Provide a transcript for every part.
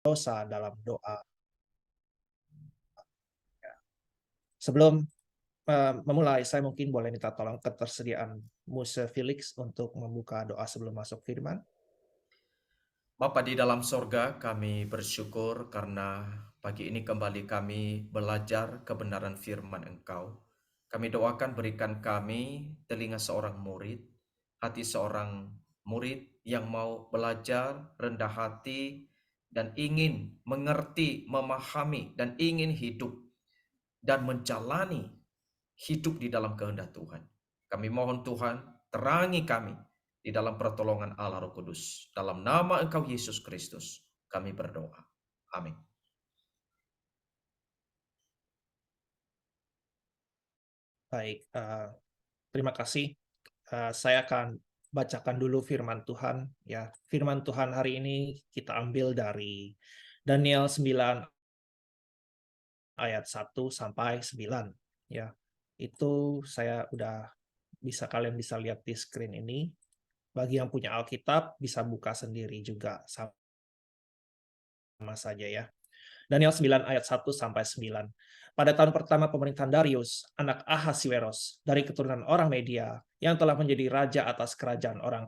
dosa dalam doa. Sebelum memulai, saya mungkin boleh minta tolong ketersediaan Muse Felix untuk membuka doa sebelum masuk firman. Bapa di dalam sorga, kami bersyukur karena pagi ini kembali kami belajar kebenaran firman Engkau. Kami doakan berikan kami telinga seorang murid, hati seorang murid yang mau belajar, rendah hati, dan ingin mengerti, memahami, dan ingin hidup dan menjalani hidup di dalam kehendak Tuhan. Kami mohon Tuhan, terangi kami di dalam pertolongan Allah Roh Kudus. Dalam nama Engkau Yesus Kristus, kami berdoa. Amin. Baik, terima kasih. Saya akan bacakan dulu firman Tuhan. Ya, firman Tuhan hari ini kita ambil dari Daniel 9 ayat 1 sampai 9. Ya, itu saya kalian bisa lihat di screen ini. Bagi yang punya Alkitab bisa buka sendiri juga sama saja ya. Daniel 9 ayat 1 sampai 9. Pada tahun pertama pemerintahan Darius, anak Ahasiweros, dari keturunan orang Media, yang telah menjadi raja atas kerajaan orang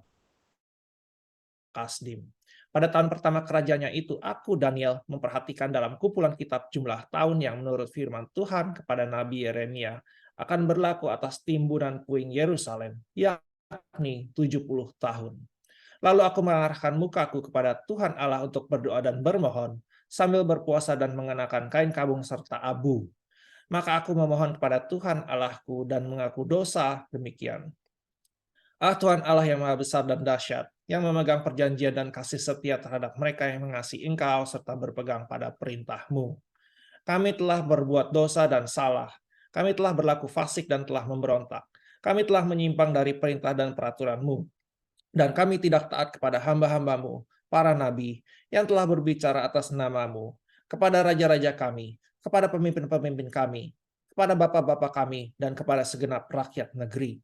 Kasdim. Pada tahun pertama kerajaannya itu, aku, Daniel, memperhatikan dalam kumpulan kitab jumlah tahun yang menurut firman Tuhan kepada Nabi Yeremia akan berlaku atas timbunan puing Yerusalem, yakni 70 tahun. Lalu aku mengarahkan mukaku kepada Tuhan Allah untuk berdoa dan bermohon, sambil berpuasa dan mengenakan kain kabung serta abu. Maka aku memohon kepada Tuhan Allahku dan mengaku dosa demikian. Tuhan Allah yang maha besar dan dahsyat, yang memegang perjanjian dan kasih setia terhadap mereka yang mengasihi Engkau serta berpegang pada perintah-Mu. Kami telah berbuat dosa dan salah. Kami telah berlaku fasik dan telah memberontak. Kami telah menyimpang dari perintah dan peraturan-Mu. Dan kami tidak taat kepada hamba-hamba-Mu, para nabi, yang telah berbicara atas nama-Mu, kepada raja-raja kami, kepada pemimpin-pemimpin kami, kepada bapak-bapak kami, dan kepada segenap rakyat negeri.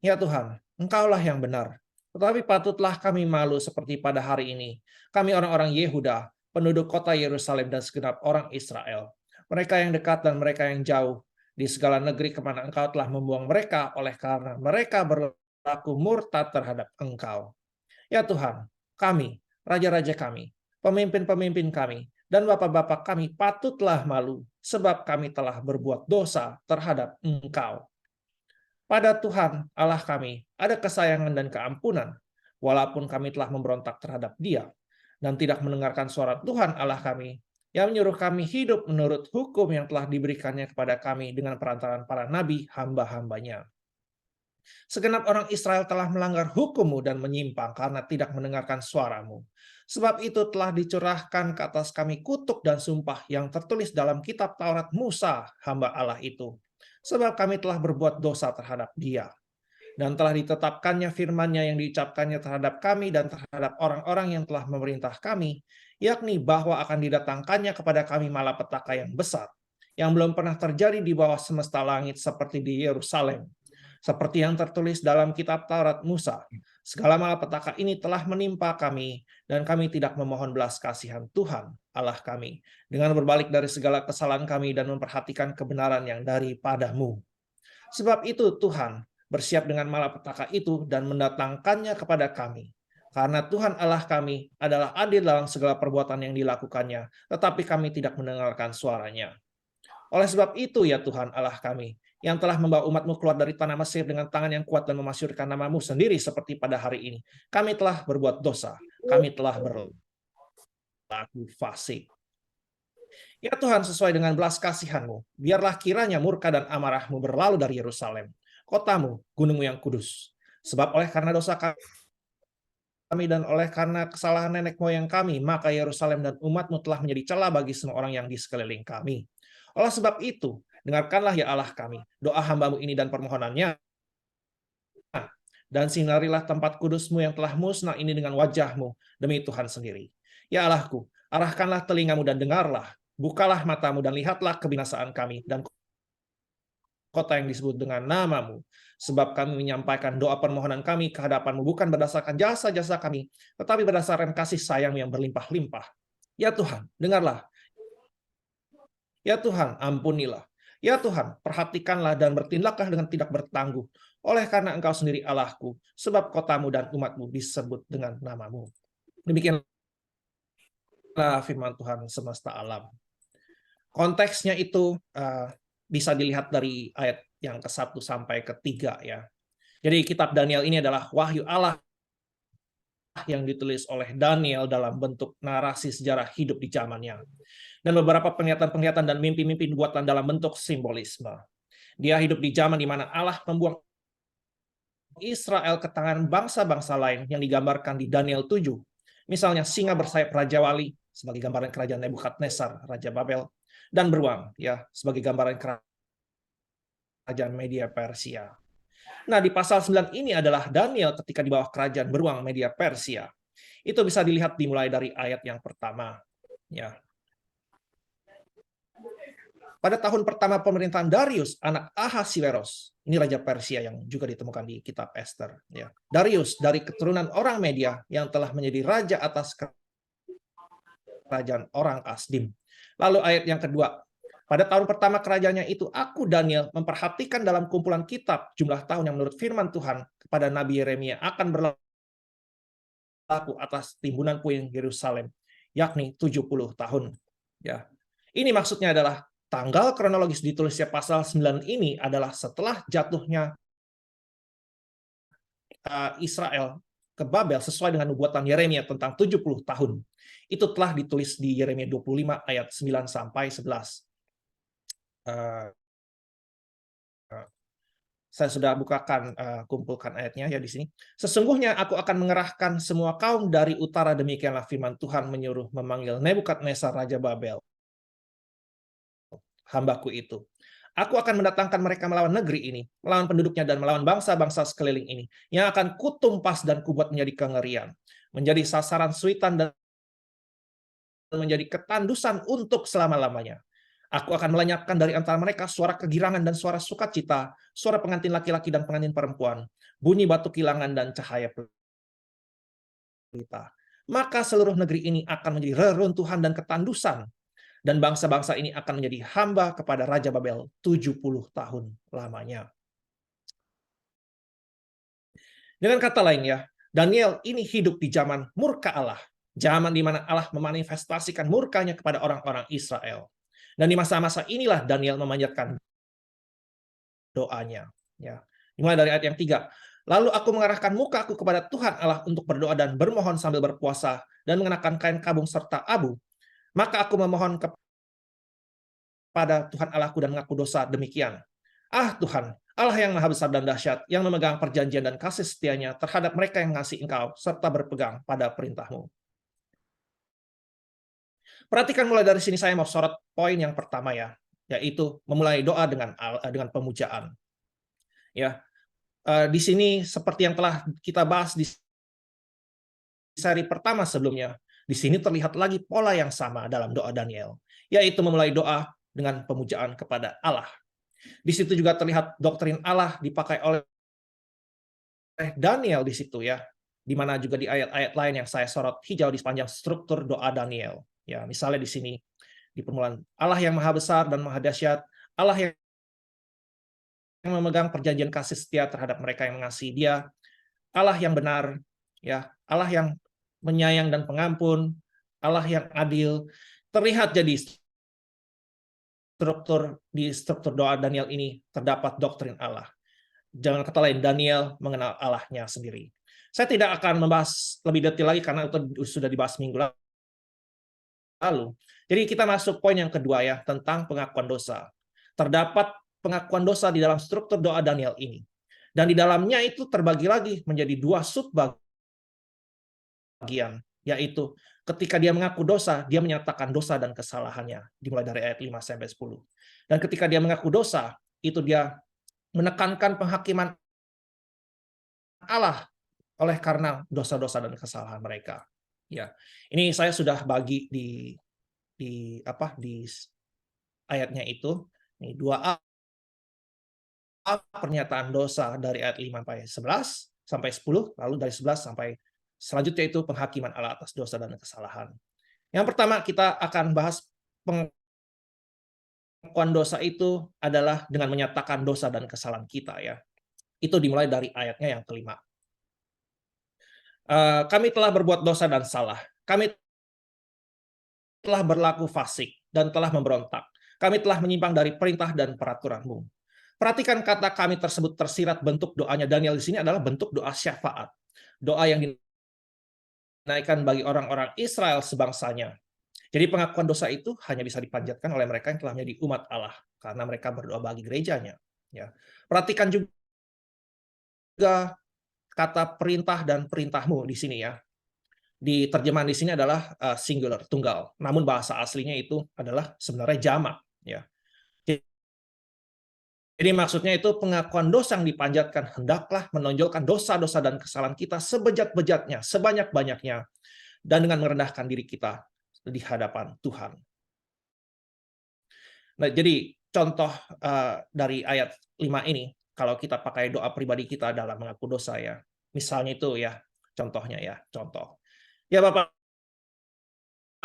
Ya Tuhan, Engkaulah yang benar. Tetapi patutlah kami malu seperti pada hari ini. Kami orang-orang Yehuda, penduduk kota Yerusalem dan segenap orang Israel. Mereka yang dekat dan mereka yang jauh. Di segala negeri kemana Engkau telah membuang mereka oleh karena mereka berlaku murtad terhadap Engkau. Ya Tuhan, kami, raja-raja kami, pemimpin-pemimpin kami, dan bapak-bapak kami patutlah malu sebab kami telah berbuat dosa terhadap Engkau. Pada Tuhan Allah kami ada kesayangan dan keampunan, walaupun kami telah memberontak terhadap Dia dan tidak mendengarkan suara Tuhan Allah kami yang menyuruh kami hidup menurut hukum yang telah diberikannya kepada kami dengan perantaran para nabi hamba-hambanya. Segenap orang Israel telah melanggar hukum-Mu dan menyimpang karena tidak mendengarkan suara-Mu. Sebab itu telah dicurahkan ke atas kami kutuk dan sumpah yang tertulis dalam kitab Taurat Musa, hamba Allah itu. Sebab kami telah berbuat dosa terhadap Dia. Dan telah ditetapkannya firman-Nya yang diucapkannya terhadap kami dan terhadap orang-orang yang telah memerintah kami, yakni bahwa akan didatangkannya kepada kami malapetaka yang besar, yang belum pernah terjadi di bawah semesta langit seperti di Yerusalem. Seperti yang tertulis dalam kitab Taurat Musa, segala malapetaka ini telah menimpa kami, dan kami tidak memohon belas kasihan Tuhan, Allah kami, dengan berbalik dari segala kesalahan kami dan memperhatikan kebenaran yang daripada-Mu. Sebab itu Tuhan bersiap dengan malapetaka itu dan mendatangkannya kepada kami. Karena Tuhan Allah kami adalah adil dalam segala perbuatan yang dilakukannya, tetapi kami tidak mendengarkan suaranya. Oleh sebab itu ya Tuhan Allah kami, yang telah membawa umat-Mu keluar dari tanah Mesir dengan tangan yang kuat dan memasyurkan nama-Mu sendiri seperti pada hari ini. Kami telah berbuat dosa, kami telah berlaku fasik. Ya Tuhan, sesuai dengan belas kasihan-Mu, biarlah kiranya murka dan amarah-Mu berlalu dari Yerusalem, kotamu, gunung-Mu yang kudus. Sebab oleh karena dosa kami dan oleh karena kesalahan nenek moyang kami, maka Yerusalem dan umat-Mu telah menjadi celah bagi semua orang yang di sekeliling kami. Oleh sebab itu, dengarkanlah ya Allah kami, doa hamba-Mu ini dan permohonannya, dan sinarilah tempat kudus-Mu yang telah musnah ini dengan wajah-Mu demi Tuhan sendiri. Ya Allahku, arahkanlah telinga-Mu dan dengarlah, bukalah mata-Mu dan lihatlah kebinasaan kami dan kota yang disebut dengan nama-Mu. Sebab kami menyampaikan doa permohonan kami ke hadapan-Mu bukan berdasarkan jasa-jasa kami, tetapi berdasarkan kasih sayang yang berlimpah-limpah. Ya Tuhan, dengarlah. Ya Tuhan, ampunilah. Ya Tuhan, perhatikanlah dan bertindaklah dengan tidak bertangguh. Oleh karena Engkau sendiri Allahku, sebab kotamu dan umatmu disebut dengan namamu. Demikianlah firman Tuhan semesta alam. Konteksnya itu bisa dilihat dari ayat yang ke-1 sampai ke-3 ya. Jadi kitab Daniel ini adalah wahyu Allah yang ditulis oleh Daniel dalam bentuk narasi sejarah hidup di zamannya. Dan beberapa penglihatan-penglihatan dan mimpi-mimpi buatan dalam bentuk simbolisme. Dia hidup di zaman di mana Allah membuang Israel ke tangan bangsa-bangsa lain yang digambarkan di Daniel 7. Misalnya singa bersayap Raja Wali sebagai gambaran kerajaan Nebukadnezar, Raja Babel, dan beruang ya sebagai gambaran kerajaan Media Persia. Nah, di pasal 9 ini adalah Daniel ketika di bawah kerajaan beruang Media Persia. Itu bisa dilihat dimulai dari ayat yang pertama. Ya. Pada tahun pertama pemerintahan Darius, anak Ahasiweros, ini Raja Persia yang juga ditemukan di kitab Esther. Ya. Darius dari keturunan orang Media yang telah menjadi raja atas kerajaan orang Kasdim. Lalu ayat yang kedua, pada tahun pertama kerajaannya itu, aku Daniel memperhatikan dalam kumpulan kitab jumlah tahun yang menurut firman Tuhan kepada Nabi Yeremia akan berlaku atas timbunan puing Yerusalem, yakni 70 tahun. Ya. Ini maksudnya adalah tanggal kronologis ditulisnya pasal 9 ini adalah setelah jatuhnya Israel ke Babel sesuai dengan nubuatan Yeremia tentang 70 tahun. Itu telah ditulis di Yeremia 25 ayat 9 sampai 11. Saya sudah bukakan, kumpulkan ayatnya ya di sini. Sesungguhnya aku akan mengerahkan semua kaum dari utara, demikianlah firman Tuhan menyuruh memanggil Nebukadnezar Raja Babel, hambaku itu. Aku akan mendatangkan mereka melawan negeri ini, melawan penduduknya dan melawan bangsa-bangsa sekeliling ini, yang akan kutumpas dan kubuat menjadi kengerian, menjadi sasaran suitan dan menjadi ketandusan untuk selama-lamanya. Aku akan melenyapkan dari antara mereka suara kegirangan dan suara sukacita, suara pengantin laki-laki dan pengantin perempuan, bunyi batu kilangan dan cahaya pelita. Maka seluruh negeri ini akan menjadi reruntuhan dan ketandusan, dan bangsa-bangsa ini akan menjadi hamba kepada Raja Babel 70 tahun lamanya. Dengan kata lain ya, Daniel ini hidup di zaman murka Allah, zaman di mana Allah memanifestasikan murkanya kepada orang-orang Israel. Dan di masa-masa inilah Daniel memanjatkan doanya. Ya. Dimulai dari ayat yang 3. Lalu aku mengarahkan muka aku kepada Tuhan Allah untuk berdoa dan bermohon sambil berpuasa dan mengenakan kain kabung serta abu. Maka aku memohon kepada Tuhan Allahku dan mengaku dosa demikian. Ah Tuhan, Allah yang maha besar dan dahsyat, yang memegang perjanjian dan kasih setianya terhadap mereka yang mengasihi Engkau, serta berpegang pada perintah-Mu. Perhatikan mulai dari sini saya mau sorot poin yang pertama ya, yaitu memulai doa dengan pemujaan. Ya, di sini seperti yang telah kita bahas di seri pertama sebelumnya, di sini terlihat lagi pola yang sama dalam doa Daniel, yaitu memulai doa dengan pemujaan kepada Allah. Di situ juga terlihat doktrin Allah dipakai oleh Daniel di situ ya, di mana juga di ayat-ayat lain yang saya sorot hijau di sepanjang struktur doa Daniel. Ya, misalnya di sini di permulaan Allah yang maha besar dan maha dahsyat, Allah yang memegang perjanjian kasih setia terhadap mereka yang mengasihi Dia, Allah yang benar, ya, Allah yang menyayang dan pengampun, Allah yang adil. Terlihat jadi struktur doa Daniel ini terdapat doktrin Allah. Jangan kata lain, Daniel mengenal Allahnya sendiri. Saya tidak akan membahas lebih detail lagi karena itu sudah dibahas minggu lalu. Jadi kita masuk poin yang kedua ya, tentang pengakuan dosa. Terdapat pengakuan dosa di dalam struktur doa Daniel ini. Dan di dalamnya itu terbagi lagi menjadi dua subbagian, yaitu ketika dia mengaku dosa, dia menyatakan dosa dan kesalahannya, dimulai dari ayat 5 sampai 10. Dan ketika dia mengaku dosa, itu dia menekankan penghakiman Allah oleh karena dosa-dosa dan kesalahan mereka. Ya, ini saya sudah bagi di ayatnya itu. Ini 2a pernyataan dosa dari ayat 5 sampai 11 sampai 10, lalu dari 11 sampai selanjutnya itu penghakiman Allah atas dosa dan kesalahan. Yang pertama kita akan bahas pengakuan dosa itu adalah dengan menyatakan dosa dan kesalahan kita ya. Itu dimulai dari ayatnya yang kelima. Kami telah berbuat dosa dan salah. Kami telah berlaku fasik dan telah memberontak. Kami telah menyimpang dari perintah dan peraturan-Mu. Perhatikan kata kami tersebut tersirat bentuk doanya Daniel di sini adalah bentuk doa syafaat. Doa yang dinaikkan bagi orang-orang Israel sebangsanya. Jadi pengakuan dosa itu hanya bisa dipanjatkan oleh mereka yang telah menjadi umat Allah karena mereka berdoa bagi gerejanya. Ya. Perhatikan juga kata perintah dan perintah-Mu di sini ya. Di terjemahan di sini adalah singular, tunggal. Namun bahasa aslinya itu adalah sebenarnya jamak. Ya. Jadi maksudnya itu pengakuan dosa yang dipanjatkan hendaklah menonjolkan dosa-dosa dan kesalahan kita sebejat-bejatnya, sebanyak-banyaknya, dan dengan merendahkan diri kita di hadapan Tuhan. Nah, jadi contoh dari ayat 5 ini, kalau kita pakai doa pribadi kita dalam mengaku dosa ya, misalnya itu ya, contohnya ya, contoh. Ya Bapak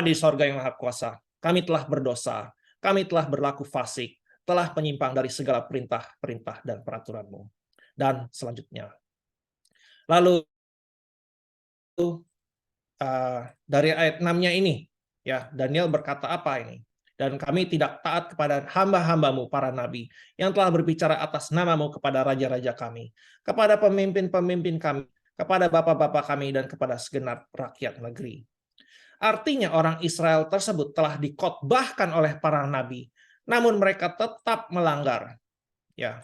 di sorga yang maha kuasa, kami telah berdosa, kami telah berlaku fasik, telah menyimpang dari segala perintah-perintah dan peraturan-Mu. Dan selanjutnya. Lalu dari ayat 6-nya ini, ya Daniel berkata apa ini? Dan kami tidak taat kepada hamba-hambamu para nabi yang telah berbicara atas namamu kepada raja-raja kami, kepada pemimpin-pemimpin kami, kepada bapak-bapak kami, dan kepada segenap rakyat negeri. Artinya orang Israel tersebut telah dikhotbahkan oleh para nabi, namun mereka tetap melanggar. Ya,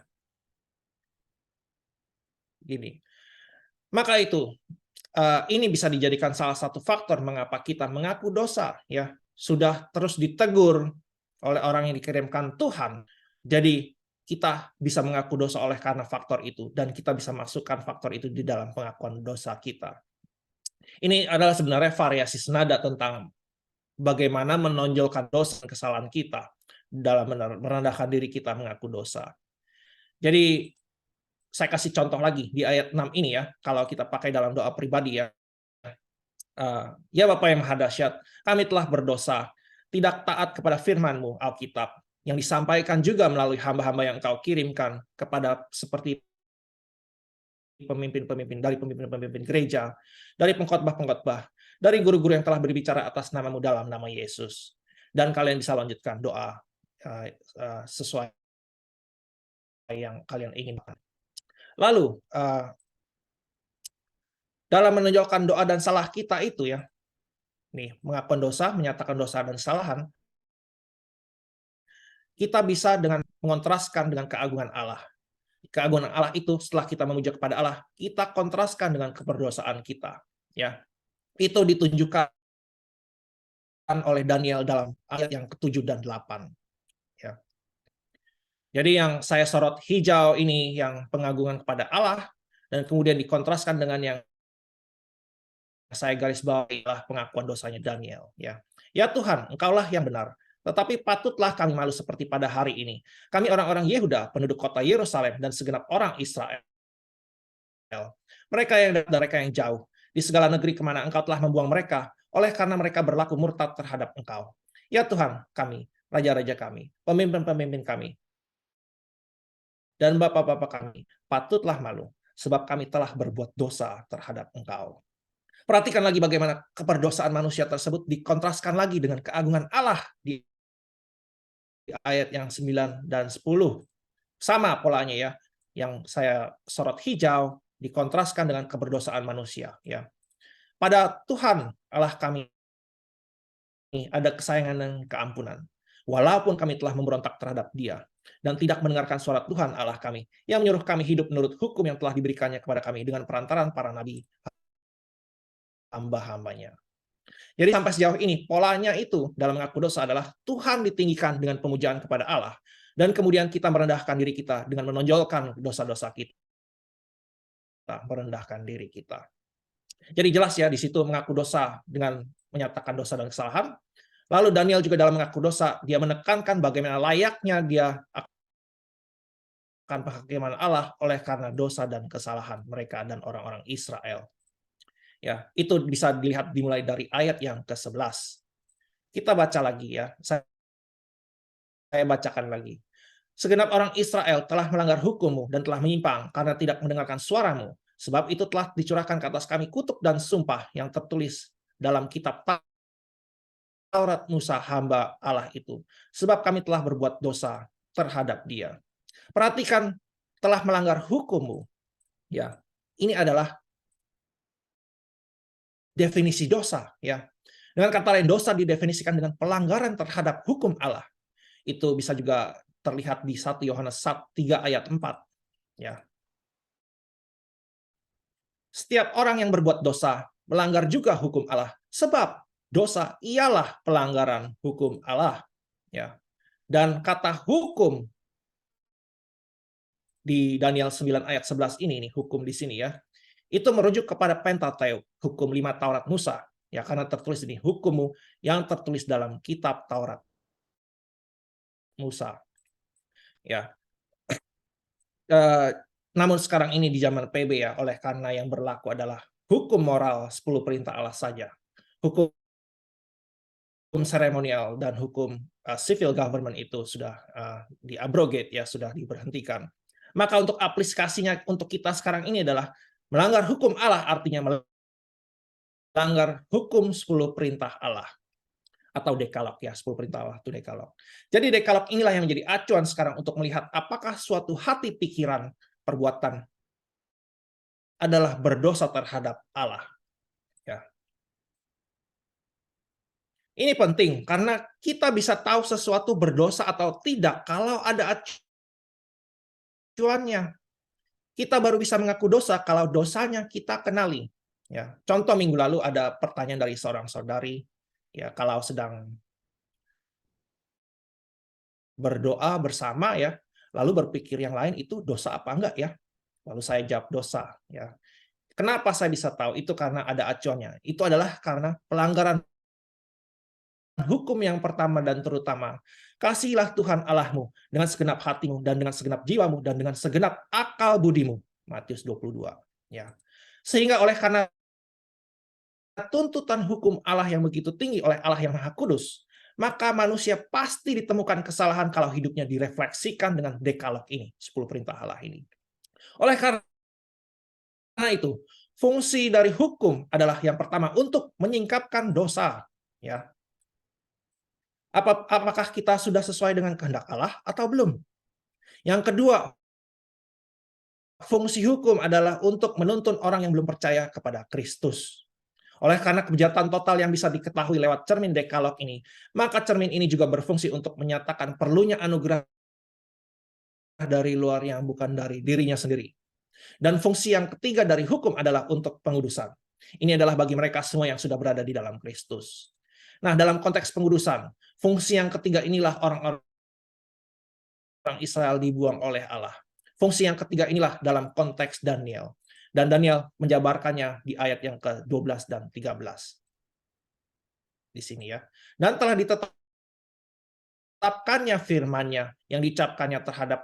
gini. Maka itu, ini bisa dijadikan salah satu faktor mengapa kita mengaku dosa. Ya, sudah terus ditegur oleh orang yang dikirimkan Tuhan. Jadi kita bisa mengaku dosa oleh karena faktor itu, dan kita bisa masukkan faktor itu di dalam pengakuan dosa kita. Ini adalah sebenarnya variasi senada tentang bagaimana menonjolkan dosa dan kesalahan kita dalam merendahkan diri kita mengaku dosa. Jadi saya kasih contoh lagi di ayat 6 ini ya, kalau kita pakai dalam doa pribadi ya. Ya Bapa yang Maha Dahsyat, kami telah berdosa, tidak taat kepada firman-Mu, Alkitab, yang disampaikan juga melalui hamba-hamba yang Engkau kirimkan kepada seperti pemimpin-pemimpin, dari pemimpin-pemimpin gereja, dari pengkhotbah-pengkhotbah, dari guru-guru yang telah berbicara atas nama-Mu dalam nama Yesus. Dan kalian bisa lanjutkan doa sesuai yang kalian inginkan. Lalu, dalam menonjolkan doa dan salah kita itu ya, nih mengakuan dosa, menyatakan dosa dan kesalahan, kita bisa dengan mengontraskan dengan keagungan Allah. Keagungan Allah itu setelah kita memuja kepada Allah, kita kontraskan dengan keberdosaan kita. Ya, itu ditunjukkan oleh Daniel dalam ayat yang ke-7 dan 8. Ya. Jadi yang saya sorot hijau ini yang pengagungan kepada Allah, dan kemudian dikontraskan dengan yang saya garis bawahi adalah pengakuan dosanya Daniel. Ya, ya Tuhan, Engkaulah yang benar. Tetapi patutlah kami malu seperti pada hari ini. Kami orang-orang Yehuda, penduduk kota Yerusalem, dan segenap orang Israel. Mereka yang dari mereka yang jauh, di segala negeri kemana Engkau telah membuang mereka, oleh karena mereka berlaku murtad terhadap Engkau. Ya Tuhan, kami, raja-raja kami, pemimpin-pemimpin kami, dan bapak-bapak kami, patutlah malu, sebab kami telah berbuat dosa terhadap Engkau. Perhatikan lagi bagaimana keperdosaan manusia tersebut dikontraskan lagi dengan keagungan Allah di ayat yang 9 dan 10. Sama polanya ya, yang saya sorot hijau dikontraskan dengan keberdosaan manusia ya. Pada Tuhan Allah kami ada kesayangan dan keampunan. Walaupun kami telah memberontak terhadap Dia dan tidak mendengarkan suara Tuhan Allah kami yang menyuruh kami hidup menurut hukum yang telah diberikannya kepada kami dengan perantaran para nabi hamba-hambanya. Jadi sampai sejauh ini polanya itu dalam mengaku dosa adalah Tuhan ditinggikan dengan pemujaan kepada Allah, dan kemudian kita merendahkan diri kita dengan menonjolkan dosa-dosa kita, merendahkan diri kita. Jadi jelas ya di situ mengaku dosa dengan menyatakan dosa dan kesalahan. Lalu Daniel juga dalam mengaku dosa, dia menekankan bagaimana layaknya dia akan penghakiman Allah oleh karena dosa dan kesalahan mereka dan orang-orang Israel. Ya, itu bisa dilihat dimulai dari ayat yang ke-11. Kita baca lagi ya, saya bacakan lagi. Segenap orang Israel telah melanggar hukum-Mu dan telah menyimpang karena tidak mendengarkan suara-Mu. Sebab itu telah dicurahkan ke atas kami kutuk dan sumpah yang tertulis dalam kitab Taurat Musa hamba Allah itu. Sebab kami telah berbuat dosa terhadap dia. Perhatikan, telah melanggar hukum-Mu. Ya, ini adalah definisi dosa. Ya, dengan kata lain, dosa didefinisikan dengan pelanggaran terhadap hukum Allah. Itu bisa juga terlihat di 1 Yohanes 3 ayat 4. Ya. Setiap orang yang berbuat dosa melanggar juga hukum Allah, sebab dosa ialah pelanggaran hukum Allah. Ya. Dan kata hukum di Daniel 9 ayat 11 ini, hukum di sini ya, itu merujuk kepada Pentateuch, hukum 5 Taurat Musa. Ya, karena tertulis ini, hukummu yang tertulis dalam kitab Taurat Musa. Ya. Namun sekarang ini di zaman PB ya, oleh karena yang berlaku adalah hukum moral 10 perintah Allah saja. Hukum seremonial dan hukum civil government itu sudah di-abrogate ya, sudah diberhentikan. Maka untuk aplikasinya untuk kita sekarang ini adalah melanggar hukum Allah, artinya melanggar hukum 10 perintah Allah. Atau dekalog ya, 10 perintah Allah itu dekalog. Jadi dekalog inilah yang menjadi acuan sekarang untuk melihat apakah suatu hati, pikiran, perbuatan adalah berdosa terhadap Allah. Ya. Ini penting karena kita bisa tahu sesuatu berdosa atau tidak kalau ada acuannya. Kita baru bisa mengaku dosa kalau dosanya kita kenali. Ya. Contoh minggu lalu ada pertanyaan dari seorang saudari, ya kalau sedang berdoa bersama ya, lalu berpikir yang lain itu dosa apa enggak ya? Lalu saya jawab dosa. Ya. Kenapa saya bisa tahu? Itu karena ada acuannya. Itu adalah karena pelanggaran hukum yang pertama dan terutama. Kasihilah Tuhan Allahmu dengan segenap hatimu dan dengan segenap jiwamu dan dengan segenap akal budimu. Matius 22. Ya. Sehingga oleh karena tuntutan hukum Allah yang begitu tinggi oleh Allah yang Maha Kudus, maka manusia pasti ditemukan kesalahan kalau hidupnya direfleksikan dengan dekalog ini, 10 perintah Allah ini. Oleh karena itu, fungsi dari hukum adalah yang pertama untuk menyingkapkan dosa. Ya. Apakah kita sudah sesuai dengan kehendak Allah atau belum? Yang kedua, fungsi hukum adalah untuk menuntun orang yang belum percaya kepada Kristus. Oleh karena kejahatan total yang bisa diketahui lewat cermin dekalog ini, maka cermin ini juga berfungsi untuk menyatakan perlunya anugerah dari luar yang bukan dari dirinya sendiri. Dan fungsi yang ketiga dari hukum adalah untuk pengudusan. Ini adalah bagi mereka semua yang sudah berada di dalam Kristus. Nah, dalam konteks pengudusan, fungsi yang ketiga inilah orang-orang Israel dibuang oleh Allah. Fungsi yang ketiga inilah dalam konteks Daniel. Dan Daniel menjabarkannya di ayat yang ke-12 dan 13. Di sini ya. Dan telah ditetapkannya firman-Nya yang dicapkannya terhadap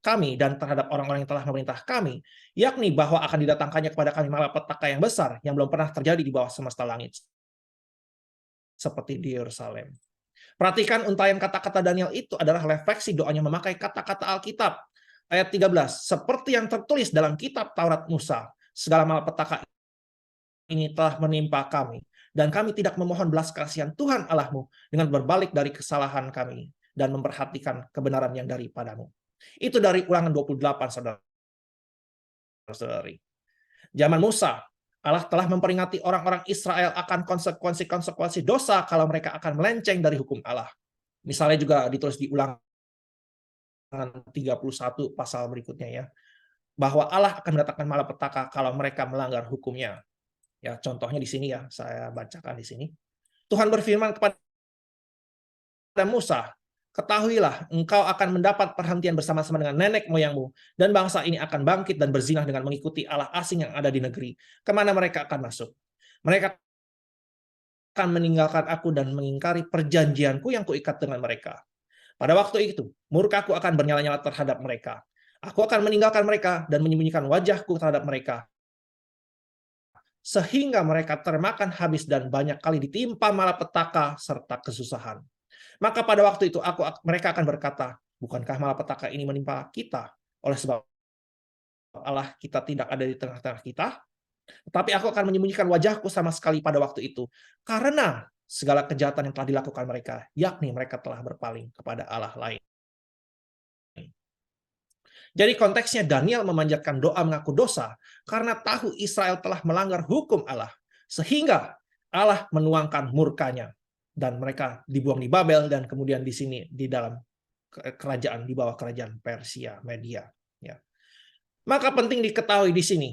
kami dan terhadap orang-orang yang telah memerintah kami, yakni bahwa akan didatangkannya kepada kami malapetaka yang besar yang belum pernah terjadi di bawah semesta langit, seperti di Yerusalem. Perhatikan untayan kata-kata Daniel itu adalah refleksi doanya memakai kata-kata Alkitab. Ayat 13, seperti yang tertulis dalam kitab Taurat Musa, segala malapetaka ini telah menimpa kami, dan kami tidak memohon belas kasihan Tuhan Allahmu dengan berbalik dari kesalahan kami dan memperhatikan kebenaran yang daripadamu. Itu dari Ulangan 28, saudara-saudari. Zaman Musa, Allah telah memperingati orang-orang Israel akan konsekuensi dosa kalau mereka akan melenceng dari hukum Allah. Misalnya juga ditulis di Ulangan 31 pasal berikutnya ya, bahwa Allah akan mendatangkan malapetaka kalau mereka melanggar hukumnya. Ya, contohnya di sini ya, saya bacakan di sini. Tuhan berfirman kepada Musa, ketahuilah engkau akan mendapat perhentian bersama-sama dengan nenek moyangmu, dan bangsa ini akan bangkit dan berzinah dengan mengikuti Allah asing yang ada di negeri, kemana mereka akan masuk. Mereka akan meninggalkan aku dan mengingkari perjanjianku yang kuikat dengan mereka. Pada waktu itu, murkaku akan bernyala-nyala terhadap mereka. Aku akan meninggalkan mereka dan menyembunyikan wajahku terhadap mereka, sehingga mereka termakan habis dan banyak kali ditimpa malapetaka serta kesusahan. Maka pada waktu itu mereka akan berkata, bukankah malapetaka ini menimpa kita? Oleh sebab Allah kita tidak ada di tengah-tengah kita, tetapi aku akan menyembunyikan wajahku sama sekali pada waktu itu, karena segala kejahatan yang telah dilakukan mereka, yakni mereka telah berpaling kepada Allah lain. Jadi konteksnya Daniel memanjatkan doa mengaku dosa karena tahu Israel telah melanggar hukum Allah, sehingga Allah menuangkan murkanya dan mereka dibuang di Babel dan kemudian di sini di dalam kerajaan, di bawah kerajaan Persia, Media. Ya. Maka penting diketahui di sini,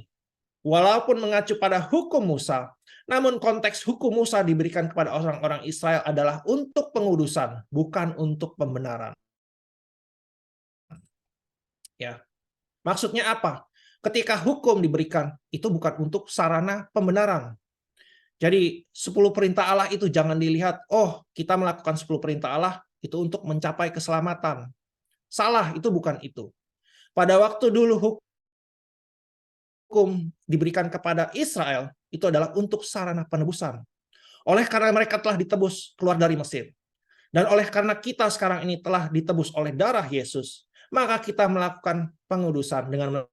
walaupun mengacu pada hukum Musa, namun konteks hukum Musa diberikan kepada orang-orang Israel adalah untuk pengudusan, bukan untuk pembenaran. Ya. Maksudnya apa? Ketika hukum diberikan, itu bukan untuk sarana pembenaran. Jadi 10 perintah Allah itu jangan dilihat, oh kita melakukan 10 perintah Allah itu untuk mencapai keselamatan. Salah, itu bukan itu. Pada waktu dulu hukum diberikan kepada Israel, itu adalah untuk sarana penebusan. Oleh karena mereka telah ditebus keluar dari Mesir. Dan oleh karena kita sekarang ini telah ditebus oleh darah Yesus, maka kita melakukan pengudusan dengan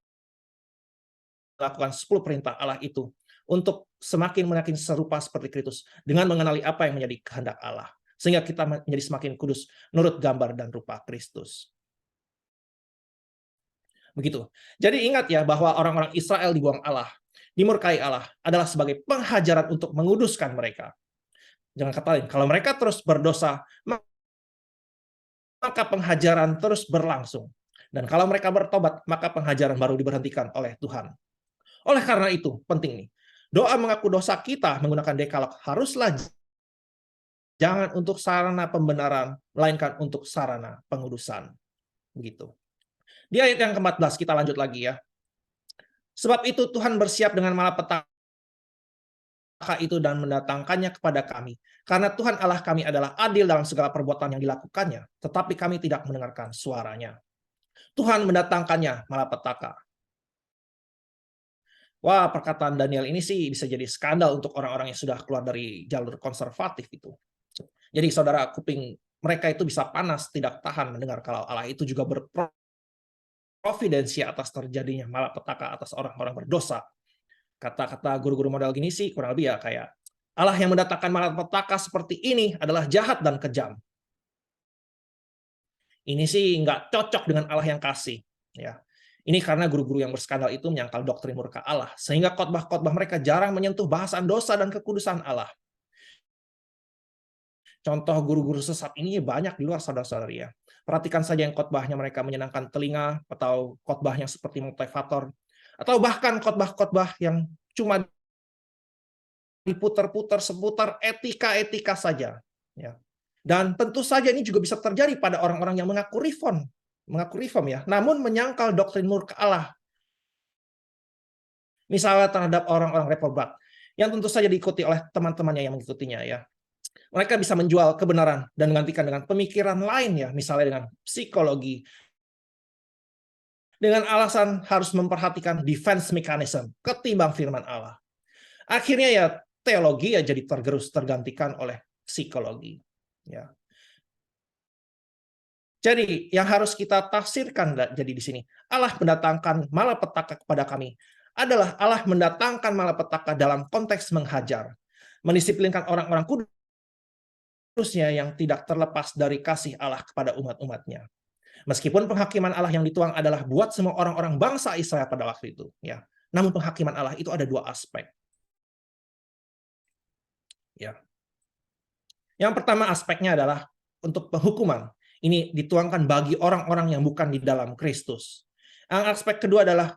melakukan 10 perintah Allah itu untuk semakin serupa seperti Kristus dengan mengenali apa yang menjadi kehendak Allah, sehingga kita menjadi semakin kudus menurut gambar dan rupa Kristus. Begitu. Jadi ingat ya bahwa orang-orang Israel dibuang Allah, dimurkai Allah adalah sebagai penghajaran untuk menguduskan mereka. Jangan kata lain, kalau mereka terus berdosa, maka penghajaran terus berlangsung. Dan kalau mereka bertobat, maka penghajaran baru diberhentikan oleh Tuhan. Oleh karena itu, penting nih, doa mengaku dosa kita menggunakan dekalog haruslah jangan untuk sarana pembenaran, melainkan untuk sarana pengudusan. Begitu. Di ayat yang ke-14 kita lanjut lagi ya. Sebab itu Tuhan bersiap dengan malapetaka itu dan mendatangkannya kepada kami. Karena Tuhan Allah kami adalah adil dalam segala perbuatan yang dilakukannya, tetapi kami tidak mendengarkan suaranya. Tuhan mendatangkannya malapetaka. Wah, perkataan Daniel ini sih bisa jadi skandal untuk orang-orang yang sudah keluar dari jalur konservatif itu. Jadi saudara, kuping mereka itu bisa panas, tidak tahan mendengar kalau Allah itu juga berprovidensi atas terjadinya malapetaka atas orang-orang berdosa. Kata-kata guru-guru model gini sih kurang lebih ya kayak, Allah yang mendatangkan malapetaka seperti ini adalah jahat dan kejam. Ini sih nggak cocok dengan Allah yang kasih. Ya. Ini karena guru-guru yang berskandal itu menyangkal doktrin murka Allah, sehingga khotbah-khotbah mereka jarang menyentuh bahasan dosa dan kekudusan Allah. Contoh guru-guru sesat ini banyak di luar saudara-saudari ya. Perhatikan saja yang khotbahnya mereka menyenangkan telinga, atau khotbah yang seperti motivator, atau bahkan khotbah-khotbah yang cuma diputar-putar seputar etika-etika saja. Ya. Dan tentu saja ini juga bisa terjadi pada orang-orang yang mengaku reform ya, namun menyangkal doktrin murka Allah. Misalnya terhadap orang-orang reprobat, yang tentu saja diikuti oleh teman-temannya yang mengikutinya ya. Mereka bisa menjual kebenaran dan menggantikan dengan pemikiran lain ya, misalnya dengan psikologi, dengan alasan harus memperhatikan defense mechanism ketimbang firman Allah. Akhirnya ya teologi ya jadi tergantikan oleh psikologi. Ya. Jadi yang harus kita tafsirkan jadi di sini, Allah mendatangkan malapetaka kepada kami adalah Allah mendatangkan malapetaka dalam konteks menghajar, mendisiplinkan orang-orang kudusnya yang tidak terlepas dari kasih Allah kepada umat-umatnya. Meskipun penghakiman Allah yang dituang adalah buat semua orang-orang bangsa Israel pada waktu itu, ya. Namun penghakiman Allah itu ada dua aspek. Ya. Yang pertama aspeknya adalah untuk penghukuman. Ini dituangkan bagi orang-orang yang bukan di dalam Kristus. Yang aspek kedua adalah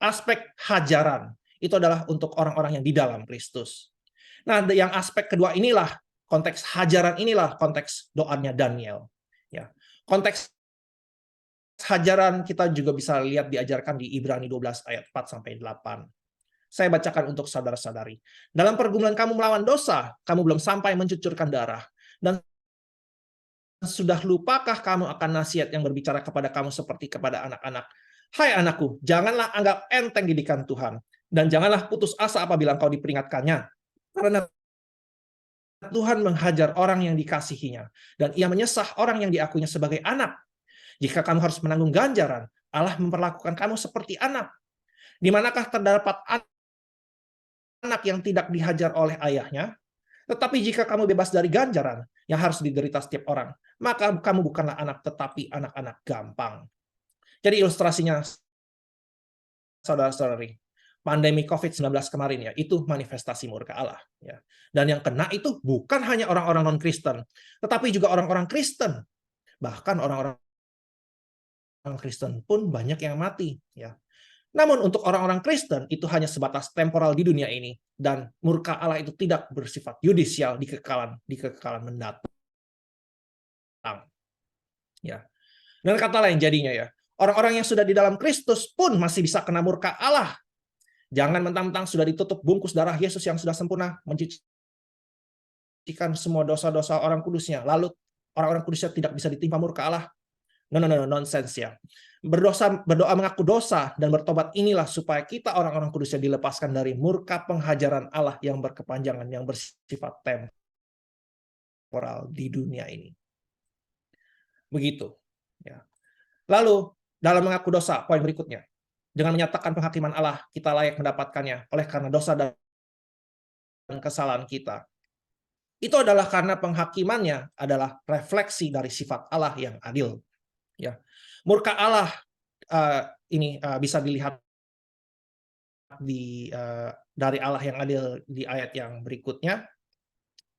aspek hajaran. Itu adalah untuk orang-orang yang di dalam Kristus. Nah, yang aspek kedua inilah, konteks hajaran inilah konteks doanya Daniel. Ya. Konteks hajaran kita juga bisa lihat diajarkan di Ibrani 12 ayat 4-8. Saya bacakan untuk saudara-saudari. Dalam pergumulan kamu melawan dosa, kamu belum sampai mencucurkan darah. Dan sudah lupakah kamu akan nasihat yang berbicara kepada kamu seperti kepada anak-anak? Hai anakku, janganlah anggap enteng didikan Tuhan. Dan janganlah putus asa apabila engkau diperingatkannya, karena Tuhan menghajar orang yang dikasihinya, dan ia menyesah orang yang diakuinya sebagai anak. Jika kamu harus menanggung ganjaran, Allah memperlakukan kamu seperti anak. Di manakah terdapat anak yang tidak dihajar oleh ayahnya? Tetapi jika kamu bebas dari ganjaran yang harus diderita setiap orang, maka kamu bukanlah anak, tetapi anak-anak gampang. Jadi ilustrasinya, saudara-saudari, pandemi COVID-19 kemarin ya, itu manifestasi murka Allah. Ya. Dan yang kena itu bukan hanya orang-orang non-Kristen, tetapi juga orang-orang Kristen. Bahkan orang-orang Kristen pun banyak yang mati. Ya. Namun untuk orang-orang Kristen itu hanya sebatas temporal di dunia ini, dan murka Allah itu tidak bersifat yudisial di kekekalan mendatang. Ya. Dan kata lain jadinya ya, orang-orang yang sudah di dalam Kristus pun masih bisa kena murka Allah. Jangan mentang-mentang sudah ditutup bungkus darah Yesus yang sudah sempurna mencucikan semua dosa-dosa orang kudusnya, lalu orang-orang kudusnya tidak bisa ditimpa murka Allah. No, nonsense ya. Berdoa mengaku dosa dan bertobat inilah supaya kita orang-orang kudusnya dilepaskan dari murka penghajaran Allah yang berkepanjangan, yang bersifat temporal di dunia ini. Begitu. Ya. Lalu dalam mengaku dosa, poin berikutnya, dengan menyatakan penghakiman Allah, kita layak mendapatkannya oleh karena dosa dan kesalahan kita. Itu adalah karena penghakimannya adalah refleksi dari sifat Allah yang adil. Ya. Murka Allah ini bisa dilihat dari Allah yang adil di ayat yang berikutnya,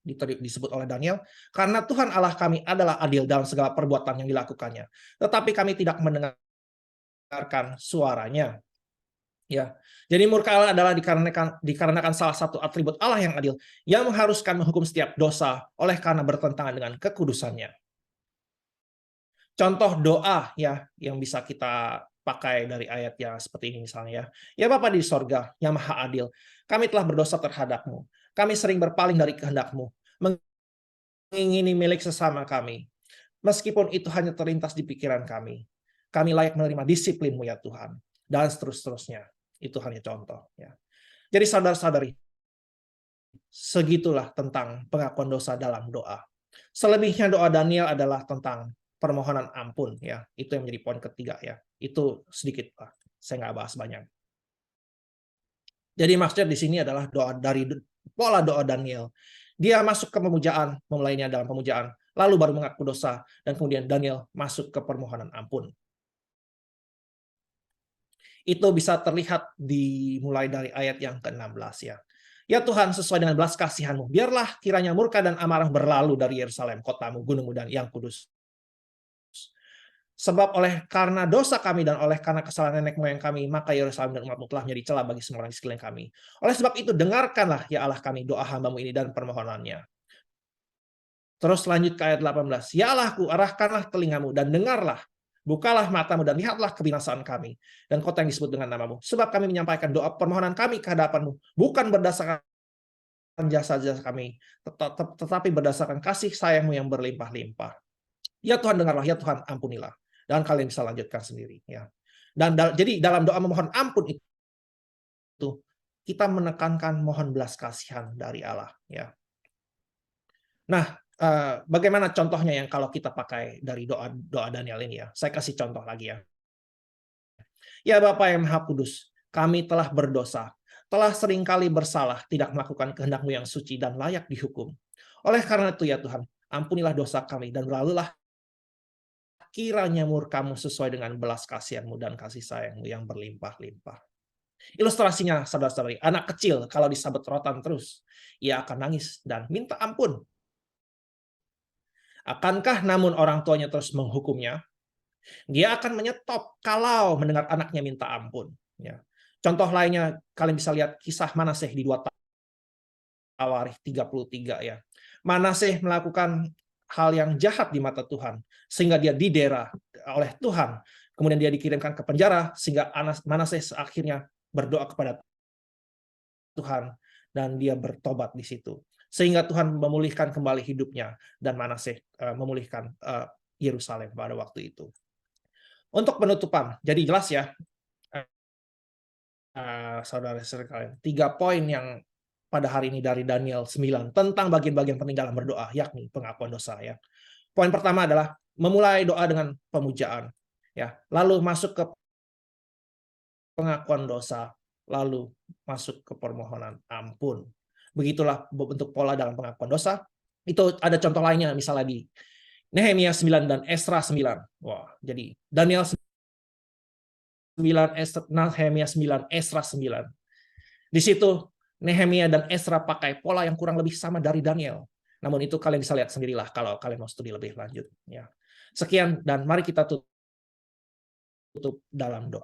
disebut oleh Daniel, karena Tuhan Allah kami adalah adil dalam segala perbuatan yang dilakukannya, tetapi kami tidak mendengarkan suaranya. Ya, jadi murka Allah adalah dikarenakan salah satu atribut Allah yang adil, yang mengharuskan menghukum setiap dosa oleh karena bertentangan dengan kekudusannya. Contoh doa ya yang bisa kita pakai dari ayat yang seperti ini misalnya ya. Ya Bapa di sorga yang maha adil, kami telah berdosa terhadap-Mu. Kami sering berpaling dari kehendak-Mu, mengingini milik sesama kami. Meskipun itu hanya terlintas di pikiran kami. Kami layak menerima disiplin-Mu ya Tuhan. Dan seterusnya. Itu hanya contoh. Ya. Jadi saudara-saudari, segitulah tentang pengakuan dosa dalam doa. Selebihnya doa Daniel adalah tentang permohonan ampun. Ya, itu yang menjadi poin ketiga. Ya, itu sedikit lah. Saya nggak bahas banyak. Jadi maksudnya di sini adalah doa dari pola doa Daniel. Dia masuk ke pemujaan, memulainya dalam pemujaan, lalu baru mengaku dosa, dan kemudian Daniel masuk ke permohonan ampun. Itu bisa terlihat dimulai dari ayat yang ke-16 ya. Ya Tuhan, sesuai dengan belas kasihan-Mu, biarlah kiranya murka dan amarah berlalu dari Yerusalem, kotamu, gunungmu, dan yang kudus. Sebab karena dosa kami dan oleh karena kesalahan nenek moyang kami, maka Yerusalem dan umat-Mu telah menjadi celah bagi semua orang di sekeliling kami. Oleh sebab itu, dengarkanlah ya Allah kami doa hamba-Mu ini dan permohonannya. Terus lanjut ke ayat 18. Ya Allahku, arahkanlah telingamu dan dengarlah. Bukalah matamu dan lihatlah kebinasaan kami dan kota yang disebut dengan namamu. Sebab kami menyampaikan doa permohonan kami ke hadapanmu, bukan berdasarkan jasa-jasa kami, tetapi berdasarkan kasih sayangmu yang berlimpah-limpah. Ya Tuhan, dengarlah, ya Tuhan, ampunilah. Dan kalian bisa lanjutkan sendiri. Ya. Dan jadi dalam doa memohon ampun itu, kita menekankan mohon belas kasihan dari Allah. Ya. Nah, bagaimana contohnya yang kalau kita pakai dari doa Daniel ini ya? Saya kasih contoh lagi ya. Ya Bapa yang Maha Kudus, kami telah berdosa, telah seringkali bersalah, tidak melakukan kehendak-Mu yang suci dan layak dihukum. Oleh karena itu ya Tuhan, ampunilah dosa kami dan berlalulah kiranya murka-Mu sesuai dengan belas kasihan-Mu dan kasih sayang-Mu yang berlimpah-limpah. Ilustrasinya, saudara-saudari, anak kecil kalau disabet rotan terus, ia akan nangis dan minta ampun. Akankah namun orang tuanya terus menghukumnya? Dia akan menyetop kalau mendengar anaknya minta ampun. Ya. Contoh lainnya, kalian bisa lihat kisah Manaseh di 2 Tawarikh 33 ya. Manaseh melakukan hal yang jahat di mata Tuhan, sehingga dia didera oleh Tuhan. Kemudian dia dikirimkan ke penjara, sehingga Manaseh akhirnya berdoa kepada Tuhan, dan dia bertobat di situ. Sehingga Tuhan memulihkan kembali hidupnya, dan Manaseh memulihkan Yerusalem pada waktu itu. Untuk penutupan, jadi jelas ya, saudara-saudara kalian. 3 poin yang pada hari ini dari Daniel 9 tentang bagian-bagian penting dalam berdoa, yakni pengakuan dosa ya. Poin pertama adalah memulai doa dengan pemujaan ya, lalu masuk ke pengakuan dosa, lalu masuk ke permohonan ampun. Begitulah bentuk pola dalam pengakuan dosa. Itu ada contoh lainnya misalnya di Nehemia 9 dan Esra 9. Wah, jadi Daniel 9, Nehemia 9, Esra 9. Di situ Nehemia dan Esra pakai pola yang kurang lebih sama dari Daniel. Namun itu kalian bisa lihat sendirilah kalau kalian mau studi lebih lanjut. Ya. Sekian dan mari kita tutup dalam doa.